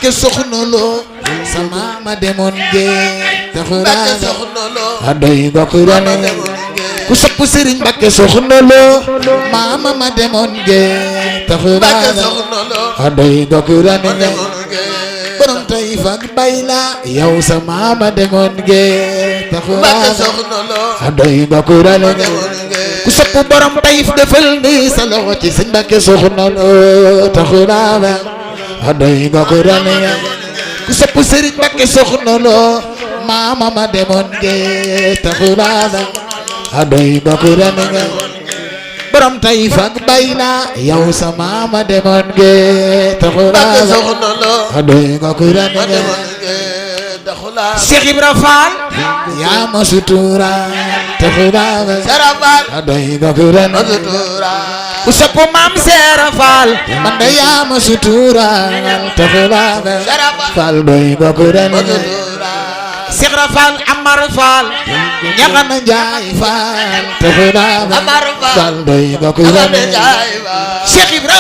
Mbàkke soxna loo sama ma demoon gee taxura adoy gokku rane ku sopp Sëriñ Mbàkke soxna loo mama ma demoon gee taxura adoy gokku rane borom Taïf ak Bayla yow sama ma demoon gee taxura adoy gokku rane ku sopp borom Taïf defal ni sa loxo ci Sëriñ Mbàkke soxna loo taxura adoy gokku rane ku sopp Sëriñ Mbàkke soxna loo mama ma demoon gee taxura adoy gokku rane borom Taïf ak Bayla yow sama ma demoon gee taxura adoy gokku rane Cheikh Ibra Fall yaa ma sutura taxura adoy gokku rane ku sopp Maam Seera Fall man de yaa ma sutura taxura Fall doy gokku rane Cheikh Ibra Fall Amar Fall ñaxana Njaay Fall taxura Fall doy gokku rane Cheikh Ibra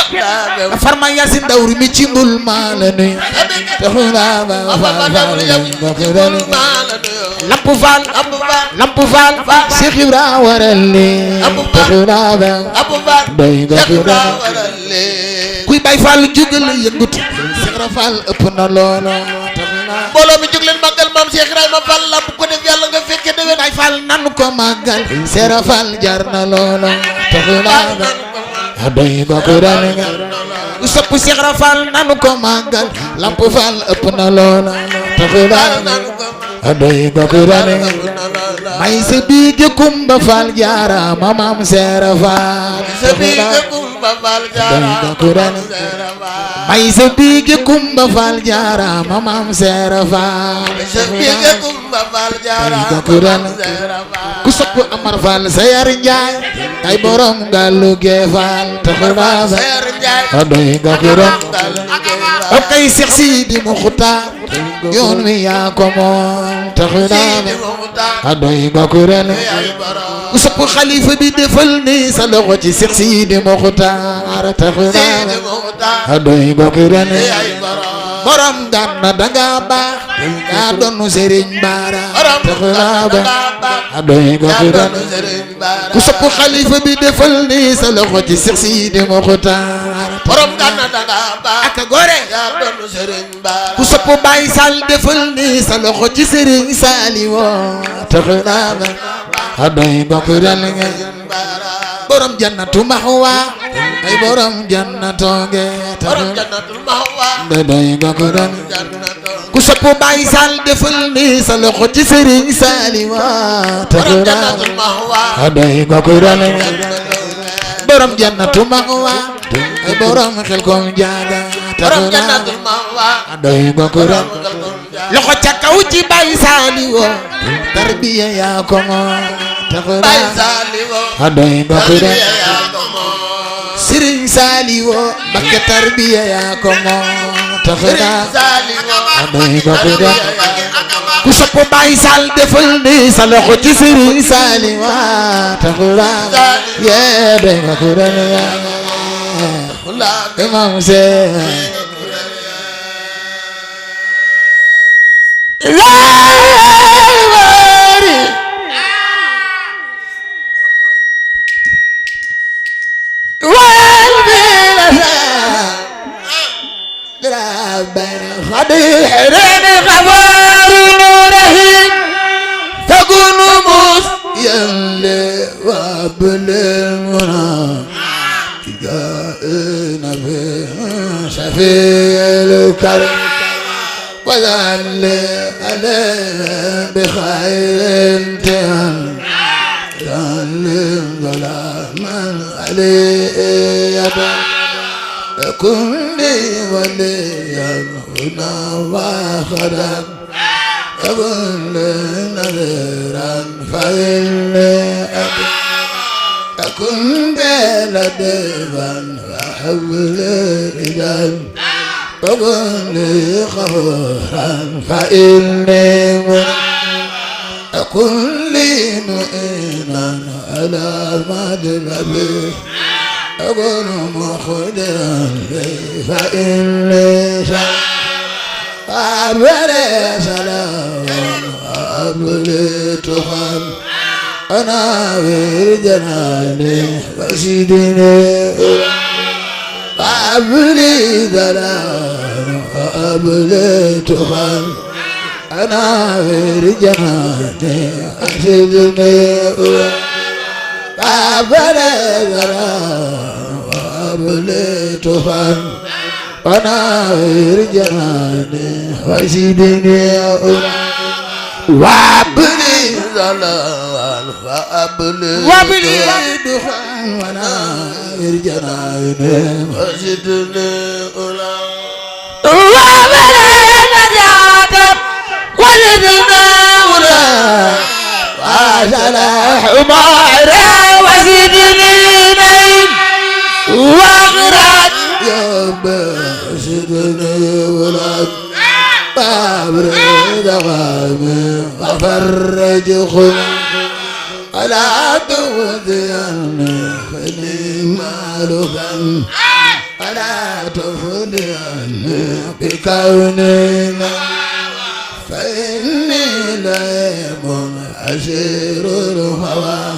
farma Yasin Dawri mi ci mbul ma la nuyu taxura Fall doy gokku rane Lamp Fall Cheikh Ibra waral li taxura doy gokku rane kuy Baay Fall jugal yëngutu Cheikh Ibra Fall ëpp na loolo mbooloo mi jóg leen màggal maam Cheikh Ibrahima Fall lamp ko def yàlla nga fekke déwén Baay Fall nanu ko màggal Cheikh Ibra Fall jar na loolo taxura doy gokku rane ku sopp Cheikh Ibra Fall nanu ko màggal Lamp Fall ëpp na loolo taxura doy gokku rane may sa biige Kumba Fall jaarama maam Cheikh Ibra Fall doy gokku rane may sa biige Kumba Fall jaarama maam Cheikh Ibra Fall doy gokku rane ku sopp Amar Fall Sayar Njaay ay borom Gallu Gee Fall taxura doy gokku rane o kay Seex Sidi Muxtaar yoon wi yaa ko moom taxura doy gokku rane ku sopp xalifa bi defal ni sa loxo ci Seex Sidi Muxtaar taxura doy gokku rane borom Gànna danga baax yaa doonu Sëriñ Baara taxura doy gokku rane ku sopp xalifa bi defal ni sa loxo ci Seex Sidi Muxtaar borom Gànna danga baax ak gore yaa doonu Sëriñ Baara ku sopp Baay Sall defal ni sa loxo ci Sëriñ Saaliw taxura doy gokku rane borom Jannatu Mahwa ay borom Jannatu ge doy gokku rane ku sopp Baay Sall defal ni sa loxo ci Sëriñ Saaliw taxura doy gokku rane borom Jannatu Mahwa ay borom Xelkom jaaga taxura doy gokku rane loxo ca kaw ci Baay Saaliw tarbiya yaa ko moom taxura doy gokku rane Sëriñ Saaliw Mbakke tarbiya yaa ko moom taxura doy gokku rane ku sopp Baay Sall defal ni sa loxo ci Sëriñ Saaliw taxura yee doy gokku rane imam Seex وذل عليه بخير انتهى ذل ظلاما عليه كن لي وليا هنا واخرا كن لي نذيرا فإني كن بلديبا وحول رجال كن لي خفورا فإني كن لي مؤينا على مدلبي أكون مخدرا لي فإني أبلي سلام أبلي تخان أنا في جناني وسيدني أبلي سلام أبلي تخان أنا في جناني وسيدني أبلي سلام أبلي تخان أنا في جناني وسيدني وابلي زلال وابلي دخان وانا ارجناين وزدني اولا وابلي نجاتب ولدنا اولا وصلاح عمارة وزدني نين واغرد يا وزدني اولا أبرد غامي وفرج خلق ألا تفديني خلي مالكا ألا تفديني بكوننا فإني ليم أسير الهوى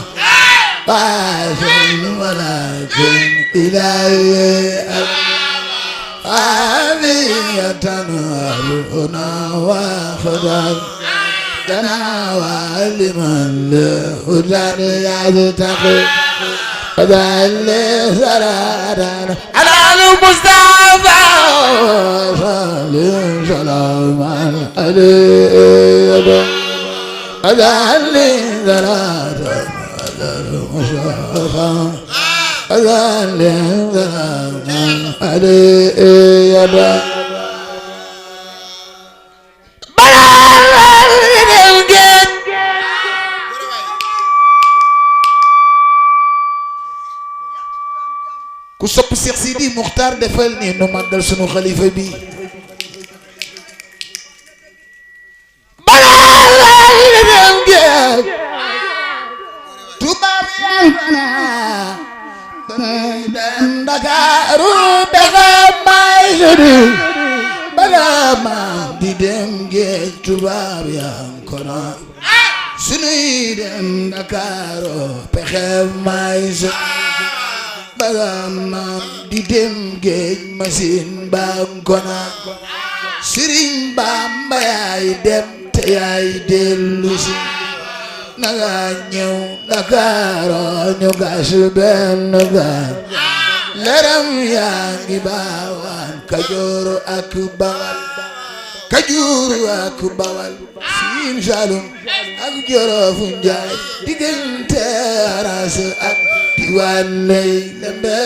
قاسم ولكن إلهي عافية هنا وخدر تناول لمن له يتقي وذل سرادا على المصطفى صلي سلاما عليه وذل سرادا على المصطفى وذل سلاما عليه ku sopp Cheikh Sidi Muxtaar defal ni nu màggal sunu xalifa bi tubaab yana dan Ndakaaru dafa may sudi bala ma di dem géej tubaab yan kono sunuy dem Ndakaaru pexe may sudi bagama di dem géej machine bankona Sëriñ Bamba yaay dem te yaay dellusi naga ñëw Ndakaaru ñu gas benn gaal leram yaa ngi baawaan Kajoor ak Bawal Kajoor ak Bawal Siin Saalum ak Jolof Njaay diggante Aras ak diwaan lay lembe